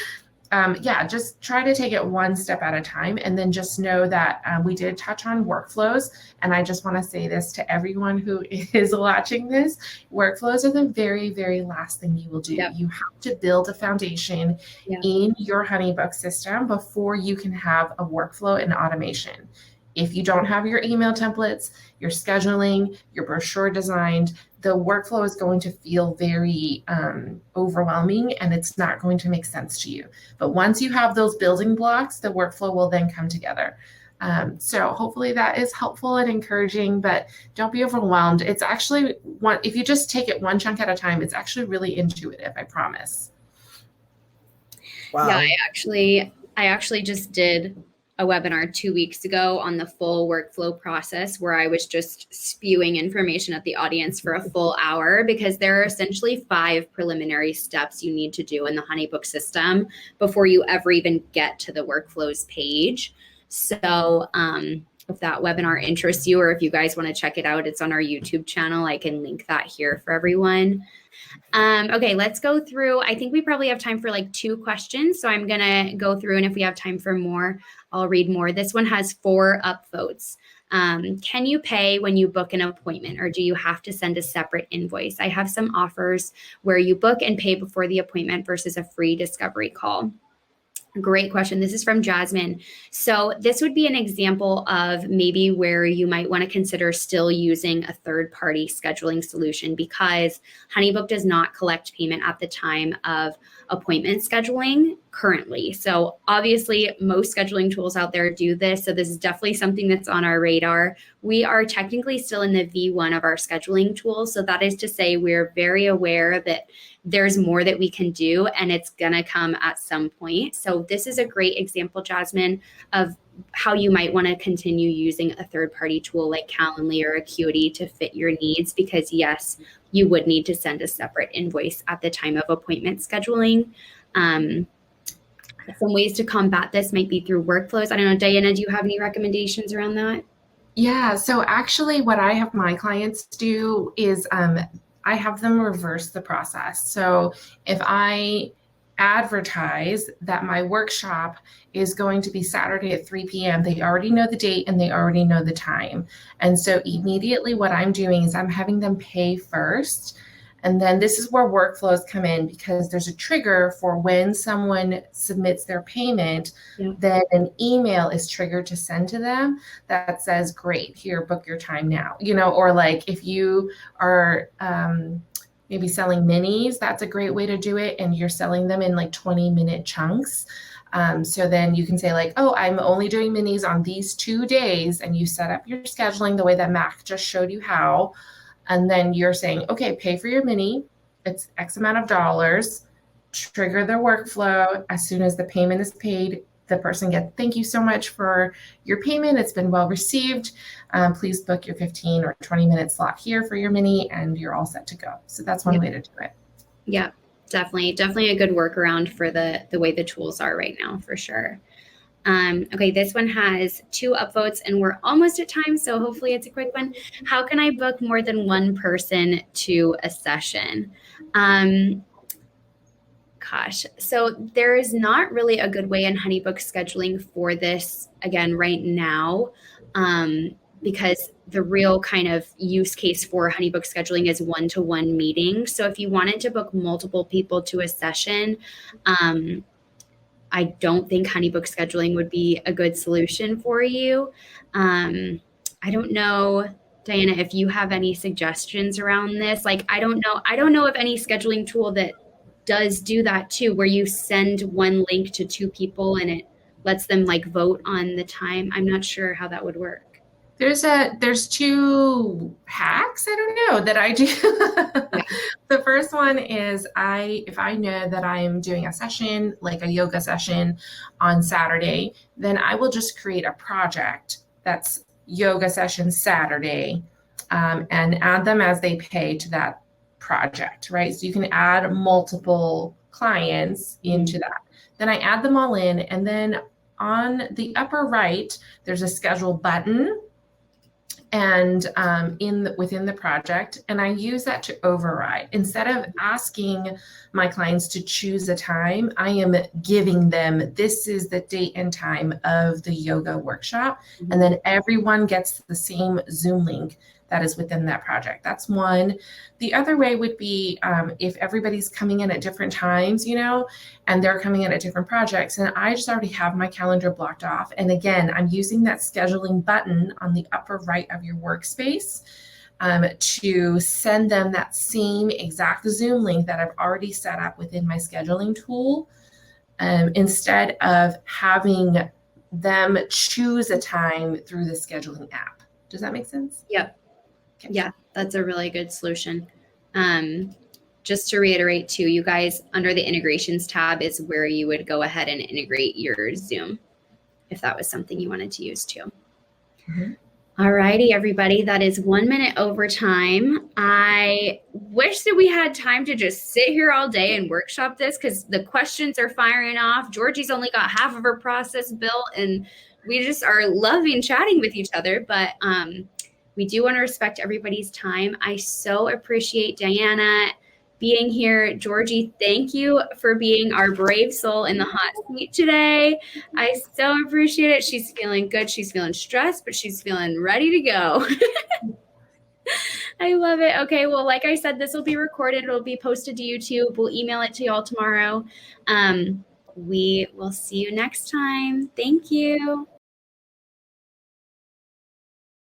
just try to take it one step at a time, and then just know that we did touch on workflows, and I just want to say this to everyone who is watching this. Workflows are the very, very last thing you will do. Yep. You have to build a foundation in your HoneyBook system before you can have a workflow and automation. If you don't have your email templates, your scheduling, your brochure designed, the workflow is going to feel very overwhelming, and it's not going to make sense to you. But once you have those building blocks, the workflow will then come together. So hopefully that is helpful and encouraging, but don't be overwhelmed. It's actually if you just take it one chunk at a time, it's actually really intuitive, I promise. Wow. Yeah, I actually just did a webinar 2 weeks ago on the full workflow process, where I was just spewing information at the audience for a full hour, because there are essentially 5 preliminary steps you need to do in the HoneyBook system before you ever even get to the workflows page. So if that webinar interests you, or if you guys want to check it out, it's on our YouTube channel. I can link that here for everyone. Okay, let's go through. I think we probably have time for like 2 questions. So I'm going to go through, and if we have time for more, I'll read more. This one has 4 upvotes. Can you pay when you book an appointment, or do you have to send a separate invoice? I have some offers where you book and pay before the appointment versus a free discovery call. Great question. This is from Jasmine. So this would be an example of maybe where you might want to consider still using a third-party scheduling solution, because HoneyBook does not collect payment at the time of appointment scheduling currently. So obviously most scheduling tools out there do this. So this is definitely something that's on our radar. We are technically still in the V1 of our scheduling tools. So that is to say, we're very aware that there's more that we can do, and it's going to come at some point. So this is a great example, Jasmine, of how you might want to continue using a third-party tool like Calendly or Acuity to fit your needs, because yes, you would need to send a separate invoice at the time of appointment scheduling. Some ways to combat this might be through workflows. I don't know, Diana, do you have any recommendations around that? Yeah, so actually what I have my clients do is I have them reverse the process. So if I advertise that my workshop is going to be Saturday at 3 p.m., they already know the date and they already know the time. And so immediately what I'm doing is I'm having them pay first. And then this is where workflows come in, because there's a trigger for when someone submits their payment, then an email is triggered to send to them that says, great, here, book your time now. Or like if you are maybe selling minis, that's a great way to do it. And you're selling them in like 20-minute chunks. So then you can say like, oh, I'm only doing minis on these 2 days. And you set up your scheduling the way that Mac just showed you how. And then you're saying, okay, pay for your mini. It's X amount of dollars. Trigger the workflow. As soon as the payment is paid, the person gets, thank you so much for your payment. It's been well received. Please book your 15 or 20-minute slot here for your mini, and you're all set to go. So that's one way to do it. Yeah, definitely a good workaround for the way the tools are right now, for sure. Okay, this one has 2 upvotes and we're almost at time, so hopefully it's a quick one. How can I book more than one person to a session? Gosh, so there is not really a good way in HoneyBook scheduling for this, again, right now, because the real kind of use case for HoneyBook scheduling is one-to-one meetings. So if you wanted to book multiple people to a session, I don't think HoneyBook scheduling would be a good solution for you. I don't know, Diana, if you have any suggestions around this. Like, I don't know of any scheduling tool that does do that too, where you send one link to 2 people and it lets them like vote on the time. I'm not sure how that would work. There's 2 hacks, I don't know, that I do. The first one is if I know that I'm doing a session, like a yoga session on Saturday, then I will just create a project that's yoga session Saturday, and add them as they pay to that project, right? So you can add multiple clients into that. Then I add them all in, and then on the upper right, there's a schedule button and within the project, and I use that to override. Instead of asking my clients to choose a time, I am giving them, this is the date and time of the yoga workshop, and then everyone gets the same Zoom link that is within that project. That's one. The other way would be if everybody's coming in at different times, and they're coming in at different projects, and I just already have my calendar blocked off. And again, I'm using that scheduling button on the upper right of your workspace to send them that same exact Zoom link that I've already set up within my scheduling tool, instead of having them choose a time through the scheduling app. Does that make sense? Yep. Yeah, that's a really good solution. Just to reiterate too, you guys, under the integrations tab is where you would go ahead and integrate your Zoom if that was something you wanted to use too. All righty, everybody, that is 1 minute over time. I wish that we had time to just sit here all day and workshop this, because the questions are firing off. Jorgie's only got half of her process built, and we just are loving chatting with each other. But we do want to respect everybody's time. I so appreciate Diana being here. Jorgie, thank you for being our brave soul in the hot seat today. I so appreciate it. She's feeling good. She's feeling stressed, but she's feeling ready to go. I love it. Okay, well, like I said, this will be recorded. It'll be posted to YouTube. We'll email it to y'all tomorrow. We will see you next time. Thank you.